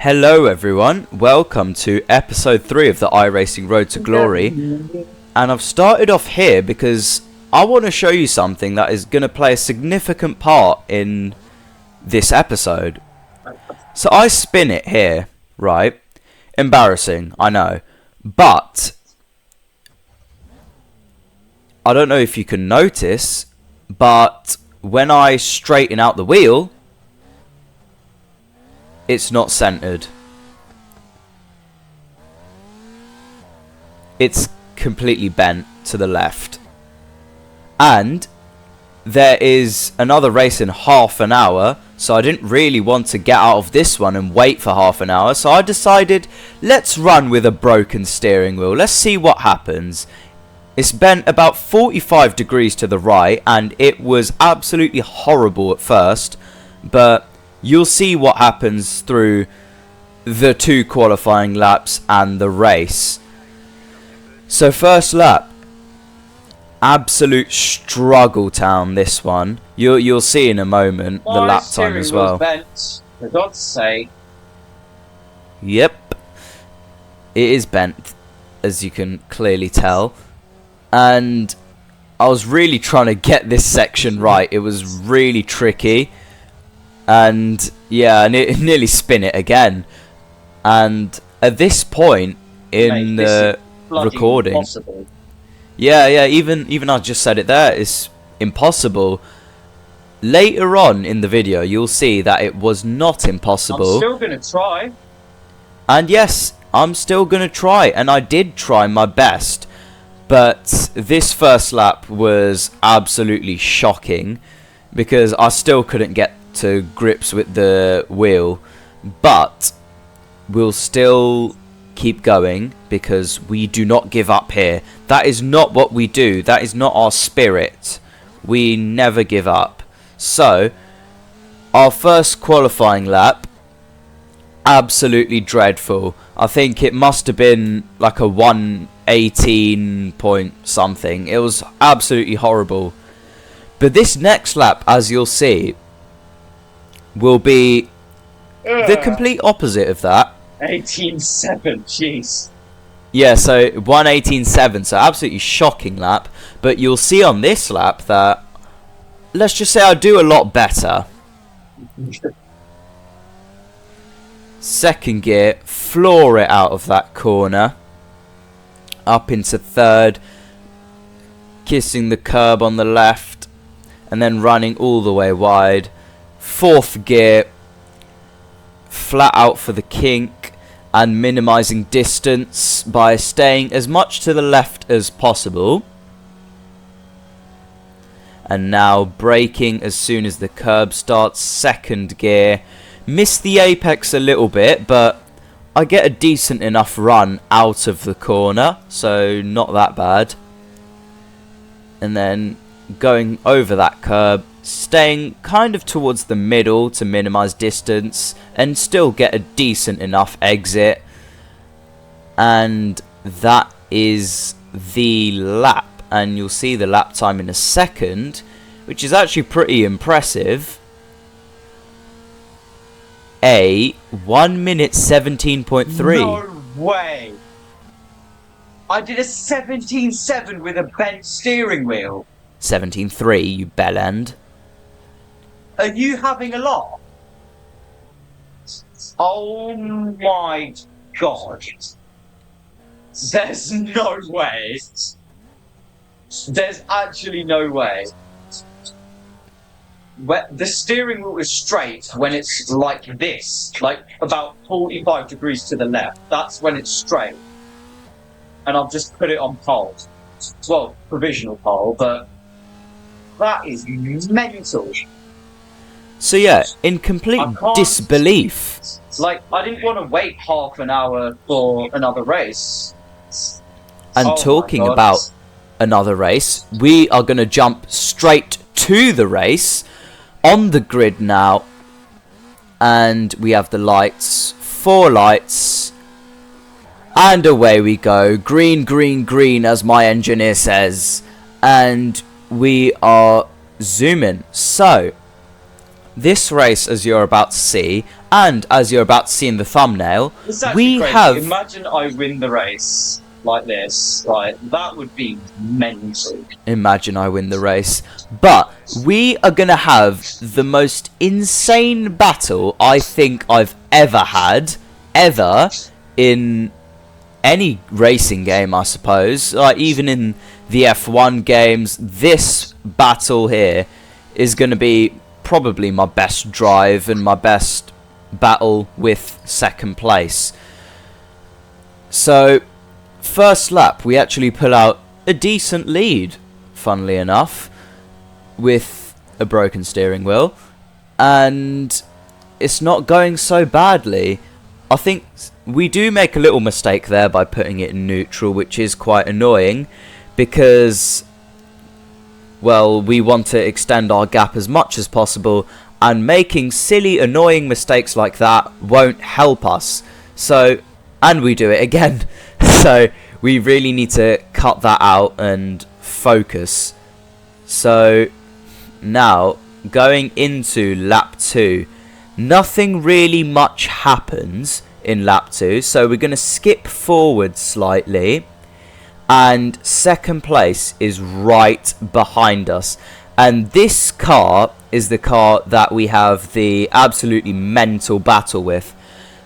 Hello everyone, welcome to episode 3 of the iRacing Road to Glory. And I've started off here because I want to show you something that is going to play a significant part in this episode. So I spin it here, right? Embarrassing, I know. But I don't know if you can notice, but when I straighten out the wheel, it's not centered. It's completely bent to the left. And there is another race in half an hour, so I didn't really want to get out of this one and wait for half an hour, so I decided, let's run with a broken steering wheel. Let's see what happens. It's bent about 45 degrees to the right, and it was absolutely horrible at first, but you'll see what happens through the 2 qualifying laps and the race. So first lap, absolute struggle town, this one. You'll see in a moment the lap time as well. Bent, for God's sake. Yep, it is bent, as you can clearly tell. And I was really trying to get this section right. It was really tricky. And yeah, I nearly spin it again. And at this point in the recording, impossible. yeah, even I just said it there, it's impossible. Later on in the video, you'll see that it was not impossible. I'm still gonna try. And yes, I'm still gonna try, and I did try my best. But this first lap was absolutely shocking because I still couldn't get to grips with the wheel, but we'll still keep going because we do not give up here. That is not what we do. That is not our spirit. We never give up. So our first qualifying lap, absolutely dreadful. I think it must have been like a 118 point something. It was absolutely horrible. But this next lap, as you'll see, will be the complete opposite of that. 18.7, jeez. Yeah, so 1:18.7, so absolutely shocking lap. But you'll see on this lap that, let's just say I do a lot better. Second gear, floor it out of that corner. Up into third, kissing the curb on the left, and then running all the way wide. Fourth gear, flat out for the kink and minimizing distance by staying as much to the left as possible. And now braking as soon as the curb starts. Second gear, miss the apex a little bit, but I get a decent enough run out of the corner, so not that bad. And then going over that curb, staying kind of towards the middle to minimize distance and still get a decent enough exit. And that is the lap, and you'll see the lap time in a second, which is actually pretty impressive. A 1 minute 17.3. No way. I did a 17.7 with a bent steering wheel. 17.3, you bellend. Are you having a laugh? Oh my god. There's no way. There's actually no way. The steering wheel is straight when it's like this, like about 45 degrees to the left. That's when it's straight. And I've just put it on pole. Well, provisional pole, but that is mental. So yeah, in complete disbelief. Like, I didn't want to wait half an hour for another race. And talking about another race, we are going to jump straight to the race. On the grid now. And we have the lights. 4 lights. And away we go. Green, green, green, as my engineer says. And we are zooming. So, this race, as you're about to see, And as you're about to see in the thumbnail, It's actually we crazy. have... Imagine I win the race like this. Like, that would be mental. Imagine I win the race. But we are going to have the most insane battle I think I've ever had. Ever. In any racing game, I suppose. Like, even in the F1 games, this battle here is going to be probably my best drive and my best battle with second place. So, first lap, we actually pull out a decent lead, funnily enough, with a broken steering wheel. And it's not going so badly. I think we do make a little mistake there by putting it in neutral, which is quite annoying, because, well, we want to extend our gap as much as possible, and making silly, annoying mistakes like that won't help us. So, and we do it again. So, we really need to cut that out and focus. So, now, going into lap 2, nothing really much happens in lap 2, so we're going to skip forward slightly, and second place is right behind us, and this car is the car that we have the absolutely mental battle with.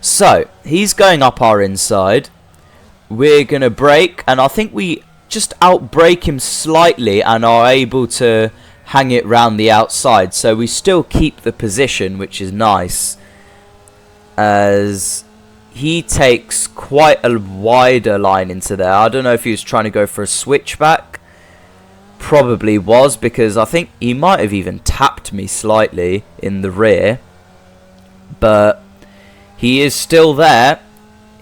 So he's going up our inside, we're going to brake, and I think we just outbrake him slightly and are able to hang it round the outside, so we still keep the position, which is nice, as he takes quite a wider line into there. I don't know if he was trying to go for a switchback. Probably was, because I think he might have even tapped me slightly in the rear, but he is still there.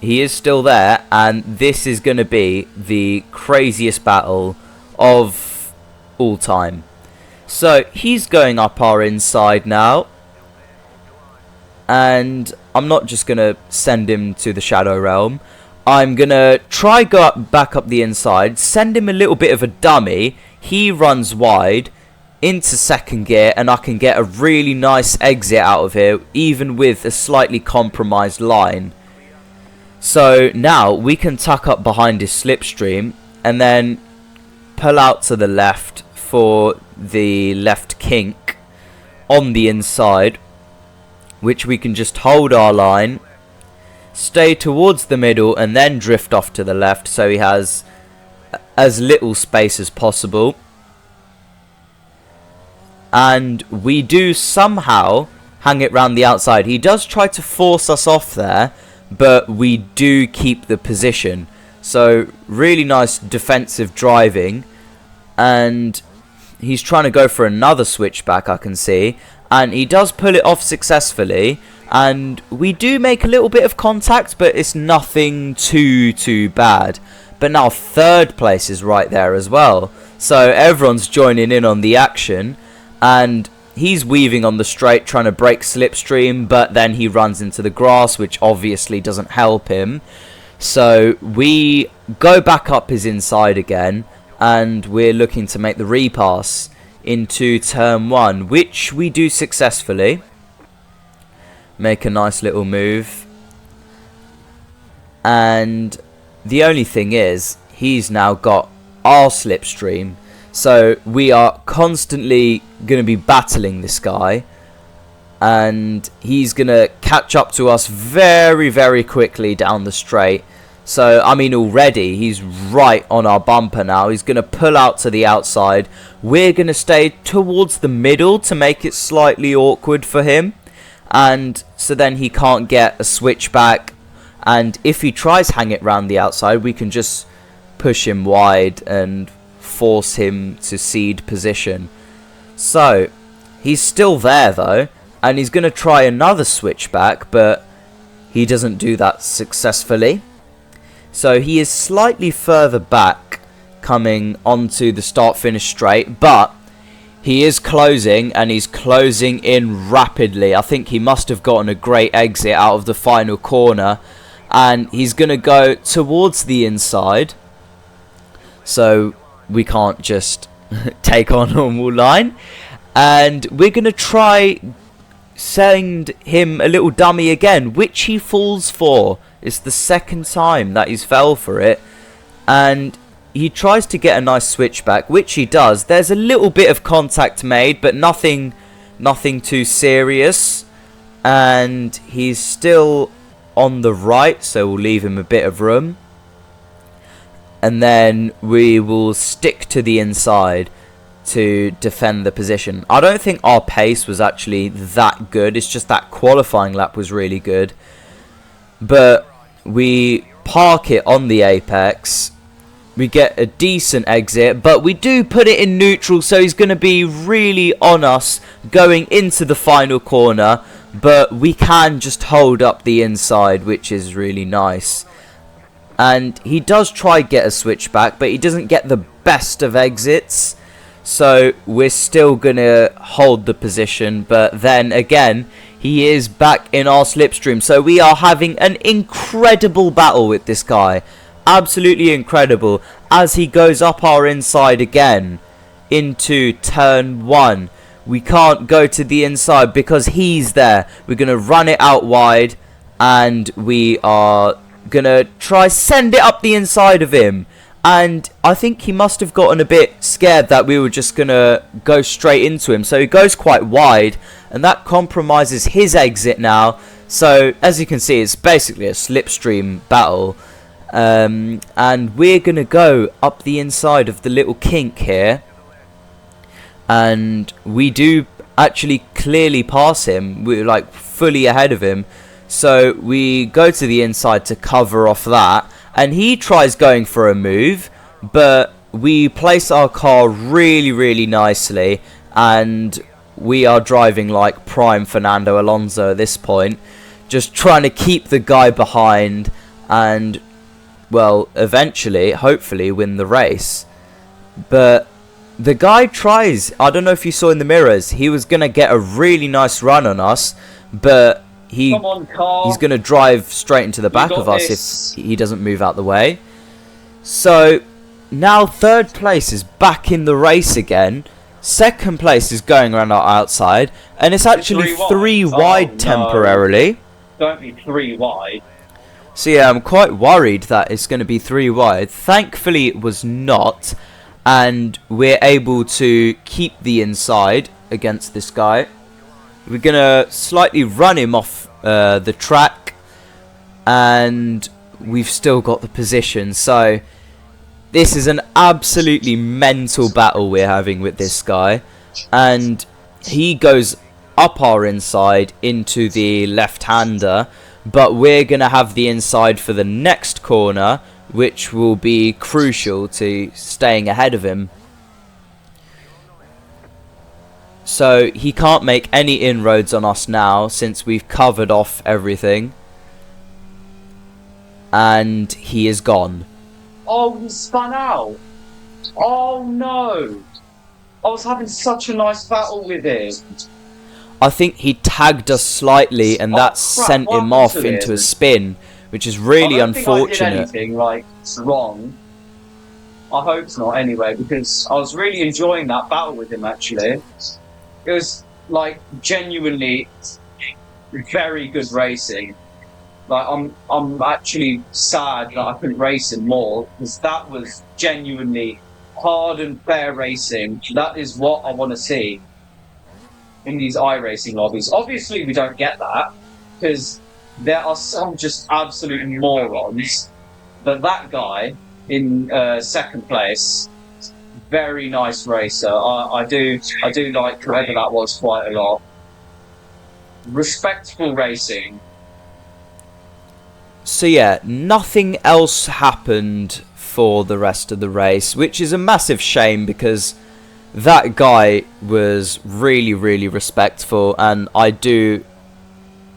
He is still there, and this is going to be the craziest battle of all time. So he's going up our inside now, and I'm not just going to send him to the Shadow Realm. I'm going to try back up the inside, send him a little bit of a dummy. He runs wide into second gear, and I can get a really nice exit out of here, even with a slightly compromised line. So now we can tuck up behind his slipstream and then pull out to the left for the left kink on the inside, which we can just hold our line, stay towards the middle, and then drift off to the left so he has as little space as possible. And we do somehow hang it round the outside. He does try to force us off there, but we do keep the position. So really nice defensive driving, and he's trying to go for another switchback, I can see, and he does pull it off successfully, and we do make a little bit of contact, but it's nothing too bad. But now third place is right there as well, so everyone's joining in on the action, and he's weaving on the straight trying to break slipstream, but then he runs into the grass, which obviously doesn't help him. So we go back up his inside again, and we're looking to make the repass into turn 1, which we do successfully. Make a nice little move. And the only thing is, he's now got our slipstream, so we are constantly going to be battling this guy, and he's going to catch up to us very quickly down the straight. So, I mean, already he's right on our bumper now. He's going to pull out to the outside. We're going to stay towards the middle to make it slightly awkward for him. And so then he can't get a switchback. And if he tries hang it round the outside, we can just push him wide and force him to cede position. So, he's still there though. And he's going to try another switchback, but he doesn't do that successfully. So he is slightly further back coming onto the start-finish straight, but he is closing, and he's closing in rapidly. I think he must have gotten a great exit out of the final corner, and he's going to go towards the inside. So we can't just take on normal line, and we're going to try send him a little dummy again, which he falls for. It's the second time that he's fell for it, and he tries to get a nice switchback, which he does. There's a little bit of contact made, but nothing too serious, and he's still on the right, so we'll leave him a bit of room, and then we will stick to the inside to defend the position. I don't think our pace was actually that good, it's just that qualifying lap was really good, but we park it on the apex. We get a decent exit, but we do put it in neutral, so he's going to be really on us going into the final corner, but we can just hold up the inside, which is really nice. And he does try get a switchback, but he doesn't get the best of exits, so we're still going to hold the position, but then again, he is back in our slipstream, so we are having an incredible battle with this guy. Absolutely incredible, as he goes up our inside again into turn 1. We can't go to the inside because he's there. We're going to run it out wide, and we are going to try send it up the inside of him. And I think he must have gotten a bit scared that we were just going to go straight into him. So he goes quite wide, and that compromises his exit now. So as you can see, it's basically a slipstream battle. And we're going to go up the inside of the little kink here. And we do actually clearly pass him. We're like fully ahead of him. So we go to the inside to cover off that. And he tries going for a move, but we place our car really, really nicely. And we are driving like prime Fernando Alonso at this point. Just trying to keep the guy behind and, well, eventually, hopefully, win the race. But the guy tries. I don't know if you saw in the mirrors. He was going to get a really nice run on us, but he's going to drive straight into the back of us if he doesn't move out the way. So now third place is back in the race again. Second place is going around our outside, and it's actually three wide temporarily. Don't be 3 wide. So yeah, I'm quite worried that it's going to be 3 wide. Thankfully it was not, and we're able to keep the inside against this guy. We're going to slightly run him off the track, and we've still got the position. So this is an absolutely mental battle we're having with this guy, and he goes up our inside into the left-hander, but we're going to have the inside for the next corner, which will be crucial to staying ahead of him. So he can't make any inroads on us now since we've covered off everything. And he is gone. Oh, he spun out. Oh no. I was having such a nice battle with him. I think he tagged us slightly, and that sent him off into a spin, which is really unfortunate. I don't think I did anything like wrong. I hope not, anyway, because I was really enjoying that battle with him. Actually, it was like genuinely very good racing. Like I'm actually sad that I couldn't race him more, because that was genuinely hard and fair racing. That is what I want to see in these iRacing lobbies. Obviously, we don't get that, because there are some just absolute morons. But that guy in second place, very nice racer. I do like whoever that was quite a lot. Respectful racing. So yeah, nothing else happened for the rest of the race, which is a massive shame, because that guy was really, really respectful, and I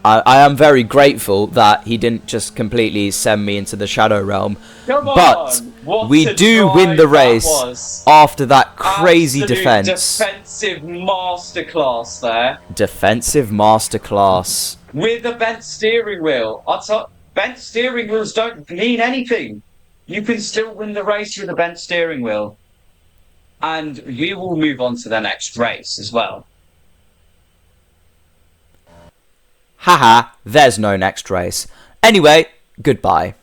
am very grateful that he didn't just completely send me into the Shadow Realm. But we do win the race after that crazy defense. Defensive masterclass there. Defensive masterclass. With a bent steering wheel. Bent steering wheels don't mean anything. You can still win the race with a bent steering wheel. And we will move on to the next race as well. Haha, there's no next race. Anyway, goodbye.